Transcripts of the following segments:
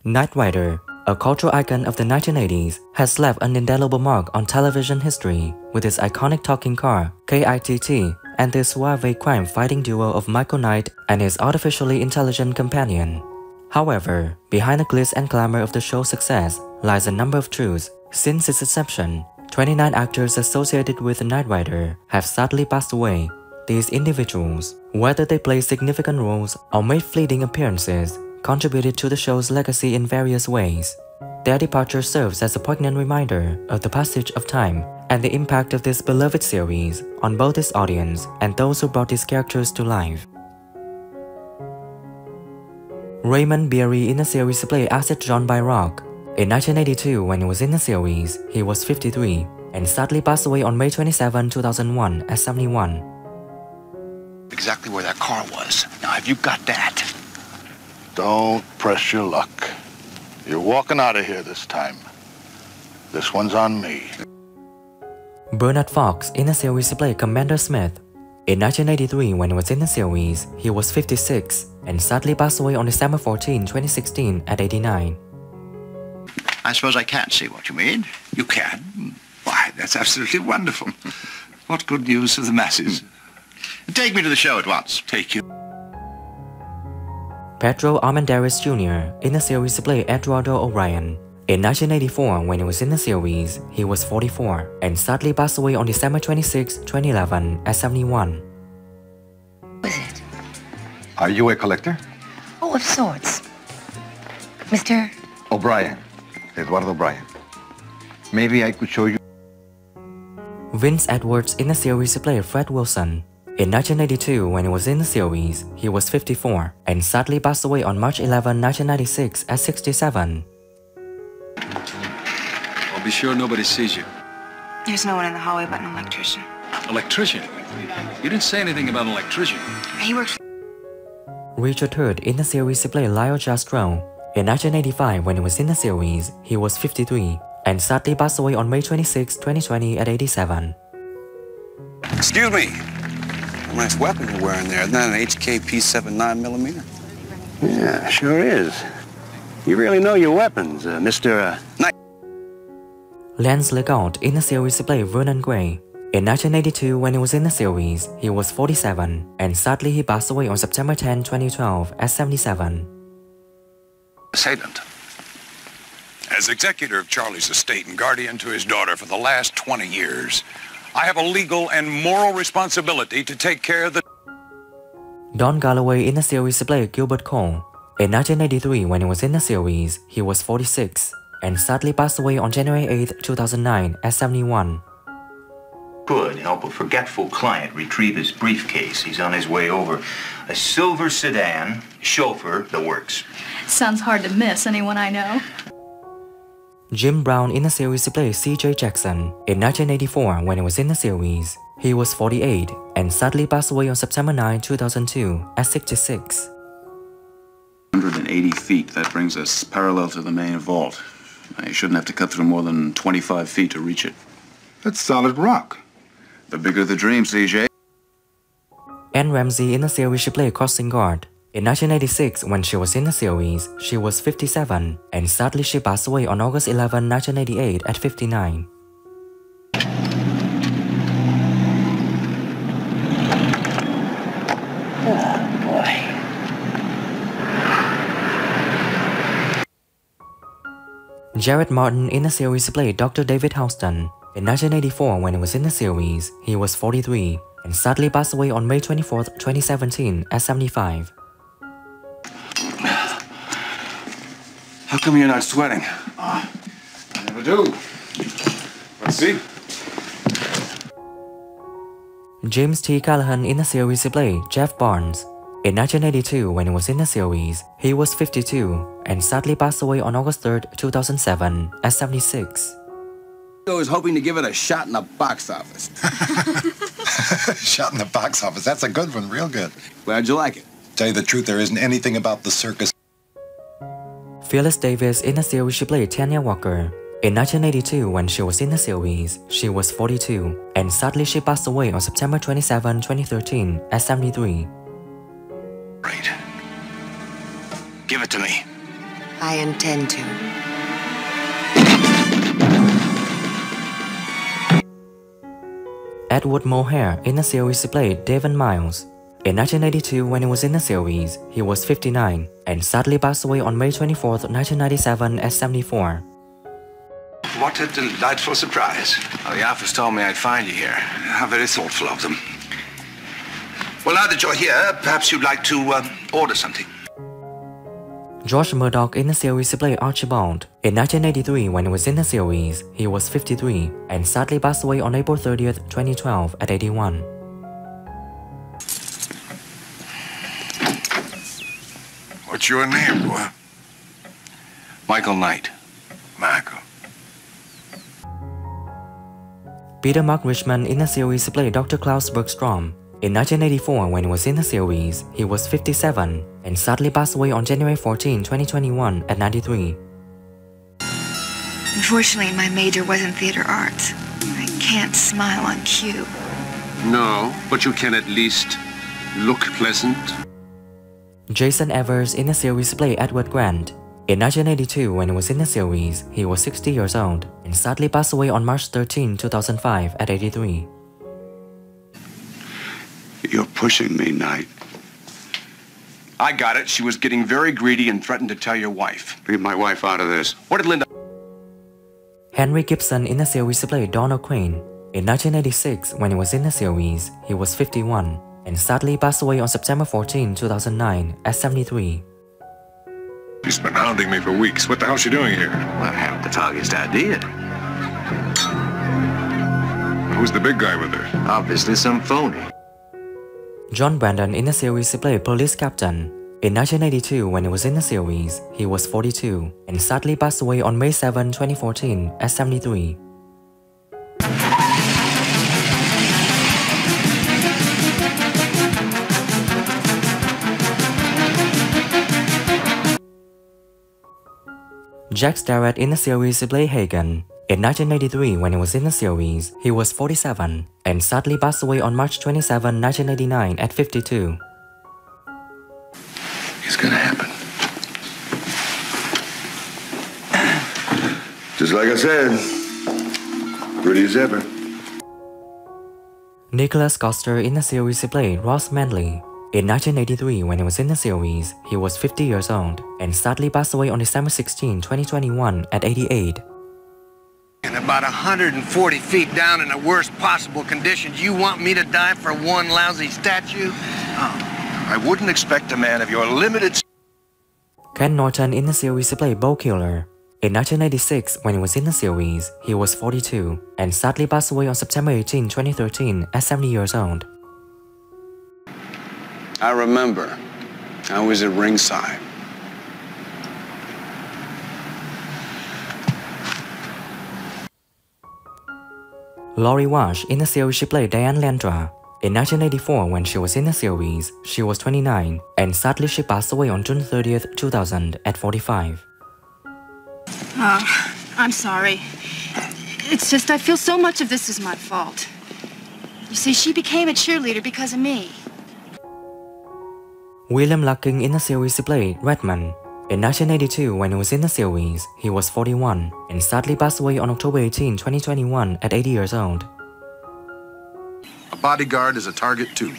Knight Rider, a cultural icon of the 1980s, has left an indelible mark on television history with its iconic talking car, K.I.T.T, and the suave crime-fighting duo of Michael Knight and his artificially intelligent companion. However, behind the glitz and glamour of the show's success lies a number of truths. Since its inception, 29 actors associated with Knight Rider have sadly passed away. These individuals, whether they played significant roles or made fleeting appearances, contributed to the show's legacy in various ways. Their departure serves as a poignant reminder of the passage of time and the impact of this beloved series on both its audience and those who brought these characters to life. Raymond Beery in the series played Acid John by Rock. In 1982, when he was in the series, he was 53 and sadly passed away on May 27, 2001 at 71. Exactly where that car was. Now, have you got that? Don't press your luck. You're walking out of here this time. This one's on me. Bernard Fox in the series played Commander Smith. In 1983, when he was in the series, he was 56 and sadly passed away on December 14, 2016 at 89. I suppose I can't see what you mean. You can? Why, that's absolutely wonderful. What good news for the masses. Take me to the show at once. Take you. Pedro Arander Jr. in the series played Eduardo O'Brien. In 1984, when he was in the series, he was 44 and sadly passed away on December 26, 2011 at 71. What is it? Are you a collector? Oh, of sorts. Mr. O'Brien. Eduardo O'Brien. Maybe I could show you. Vince Edwards in the series played Fred Wilson. In 1982, when he was in the series, he was 54 and sadly passed away on March 11, 1996 at 67. I'll be sure nobody sees you. There's no one in the hallway but an electrician. Electrician? You didn't say anything about an electrician. He works. Richard Hurd in the series played Lyle Jastrow. In 1985, when he was in the series, he was 53 and sadly passed away on May 26, 2020 at 87. Excuse me. A nice weapon you're wearing there. Isn't that an HKP 79mm? Yeah, sure is. You really know your weapons, Mr. Knight. Lance Legault in the series played Vernon Gray. In 1982, when he was in the series, he was 47 and sadly he passed away on September 10, 2012 at 77. Assailant. As executor of Charlie's estate and guardian to his daughter for the last 20 years, I have a legal and moral responsibility to take care of the... Don Galloway in the series played Gilbert Cole. In 1983, when he was in the series, he was 46 and sadly passed away on January 8, 2009 at 71. Could help a forgetful client retrieve his briefcase. He's on his way over. A silver sedan, chauffeur, the works. Sounds hard to miss anyone I know. Jim Brown in the series played C.J. Jackson. In 1984, when he was in the series, he was 48 and sadly passed away on September 9, 2002 at 66. 180 feet, that brings us parallel to the main vault. You shouldn't have to cut through more than 25 feet to reach it. That's solid rock. The bigger the dream, CJ. Anne Ramsey in the series she played Crossing Guard. In 1986, when she was in the series, she was 57 and sadly she passed away on August 11, 1988 at 59. Oh, boy. Jared Martin in the series played Dr. David Houston. In 1984, when he was in the series, he was 43 and sadly passed away on May 24, 2017 at 75. How come you're not sweating? I never do. Let's see. James T. Callahan in the series played Jeff Barnes. In 1982, when he was in the series, he was 52 and sadly passed away on August 3, 2007 at 76. I was hoping to give it a shot in the box office. Shot in the box office. That's a good one. Real good. Glad you like it. Tell you the truth, there isn't anything about the circus. Phyllis Davis in the series she played Tanya Walker. In 1982, when she was in the series, she was 42 and sadly she passed away on September 27, 2013 at 73. Great. Give it to me. I intend to. Edward Mohare in the series played David Miles. In 1982, when he was in the series, he was 59 and sadly passed away on May 24, 1997 at 74. What a delightful surprise. Well, the office told me I'd find you here. How very thoughtful of them. Well, now that you're here, perhaps you'd like to order something. George Murdoch in the series played Archibald. In 1983, when he was in the series, he was 53 and sadly passed away on April 30, 2012 at 81. What's your name, boy? Michael Knight. Michael. Peter Mark Richmond in the series played Dr. Klaus Bergstrom. In 1984, when he was in the series, he was 57 and sadly passed away on January 14, 2021 at 93. Unfortunately, my major wasn't theater arts. I can't smile on cue. No, but you can at least look pleasant. Jason Evers in the series played Edward Grant. In 1982, when he was in the series, he was 60 years old and sadly passed away on March 13, 2005 at 83. You're pushing me, Knight. I got it. She was getting very greedy and threatened to tell your wife. Leave my wife out of this. What did Linda... Henry Gibson in the series played Don O'Quinn. In 1986, when he was in the series, he was 51 and sadly passed away on September 14, 2009 at 73. She's been hounding me for weeks. What the hell's she doing here? Well, I haven't the foggiest idea. Who's the big guy with her? Obviously some phony. John Brandon in the series played Police Captain. In 1982, when he was in the series, he was 42 and sadly passed away on May 7, 2014 at 73. Jack Starrett in the series played Hagen. In 1983, when he was in the series, he was 47 and sadly passed away on March 27, 1989 at 52. It's gonna happen. Just like I said, pretty as ever. Nicholas Coster in the series played Ross Manley. In 1983, when he was in the series, he was 50 years old and sadly passed away on December 16, 2021 at 88. And about 140 feet down in the worst possible conditions, you want me to die for one lousy statue? Oh, I wouldn't expect a man of your limited... Ken Norton in the series played Bo Killer. In 1986, when he was in the series, he was 42 and sadly passed away on September 18, 2013 at 70 years old. I remember. I was at ringside. Laurie Walsh in the series she played Diane Landra. In 1984, when she was in the series, she was 29 and sadly she passed away on June 30th, 2000 at 45. Oh, I'm sorry. It's just I feel so much of this is my fault. You see, she became a cheerleader because of me. William Lucking in the series played Redmond. In 1982, when he was in the series, he was 41 and sadly passed away on October 18, 2021 at 80 years old. A bodyguard is a target too.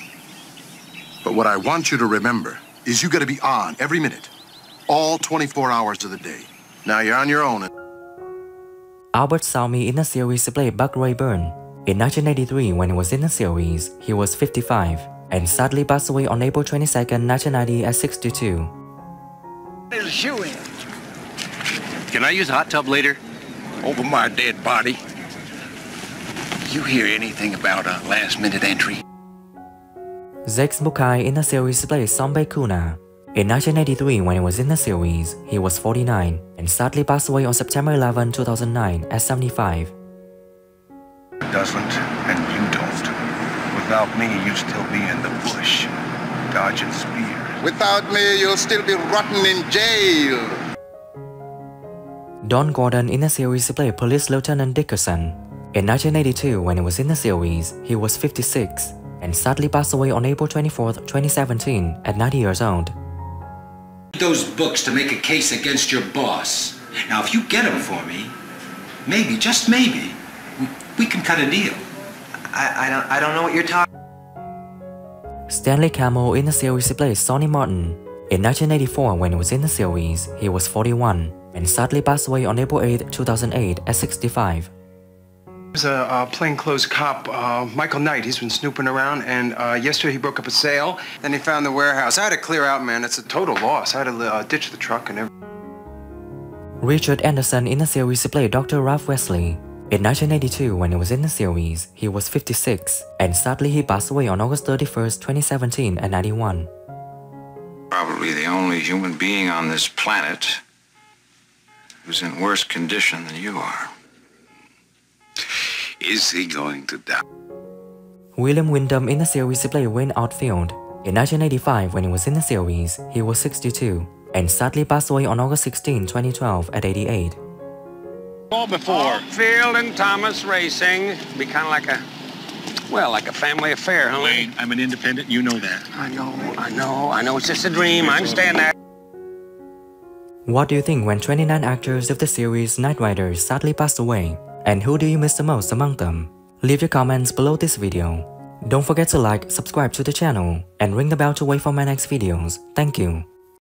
But what I want you to remember is you gotta be on every minute, all 24 hours of the day. Now you're on your own. Albert Salmi in the series played Buck Rayburn. In 1983, when he was in the series, he was 55 and sadly passed away on April 22, 1990 at 62. Can I use a hot tub later? Over my dead body. You hear anything about a last-minute entry? Zex Mukai in the series played Sombe Kuna. In 1983, when he was in the series, he was 49 and sadly passed away on September 11, 2009 at 75. Doesn't, and you don't. Without me, you'd still be in the bush, dodging spears. Without me, you'll still be rotten in jail. Don Gordon in the series played Police Lieutenant Dickerson. In 1982, when he was in the series, he was 56 and sadly passed away on April 24, 2017 at 90 years old. Those books to make a case against your boss. Now, if you get them for me, maybe, just maybe, we can cut a deal. I don't know what you're talking. Stanley Campbell in the series he played Sonny Martin. In 1984, when he was in the series, he was 41, and sadly passed away on April 8, 2008 at 65. There's a plainclothes cop, Michael Knight. He's been snooping around, and yesterday he broke up a sale. Then he found the warehouse. I had to clear out, man. It's a total loss. I had to ditch the truck and everything. Richard Anderson in the series he played Dr. Ralph Wesley. In 1982, when he was in the series, he was 56, and sadly he passed away on August 31st, 2017 at 91. Probably the only human being on this planet who's in worse condition than you are. Is he going to die? William Windam in the series he played Wayne Outfield. In 1985, when he was in the series, he was 62, and sadly passed away on August 16, 2012 at 88. Before. Field and Thomas Racing. Be kind of like a, well, like a family affair, huh? Wayne, I'm an independent, you know that. I know. It's just a dream. I understand that. What do you think when 29 actors of the series Knight Riders sadly passed away? And who do you miss the most among them? Leave your comments below this video. Don't forget to like, subscribe to the channel, and ring the bell to wait for my next videos. Thank you.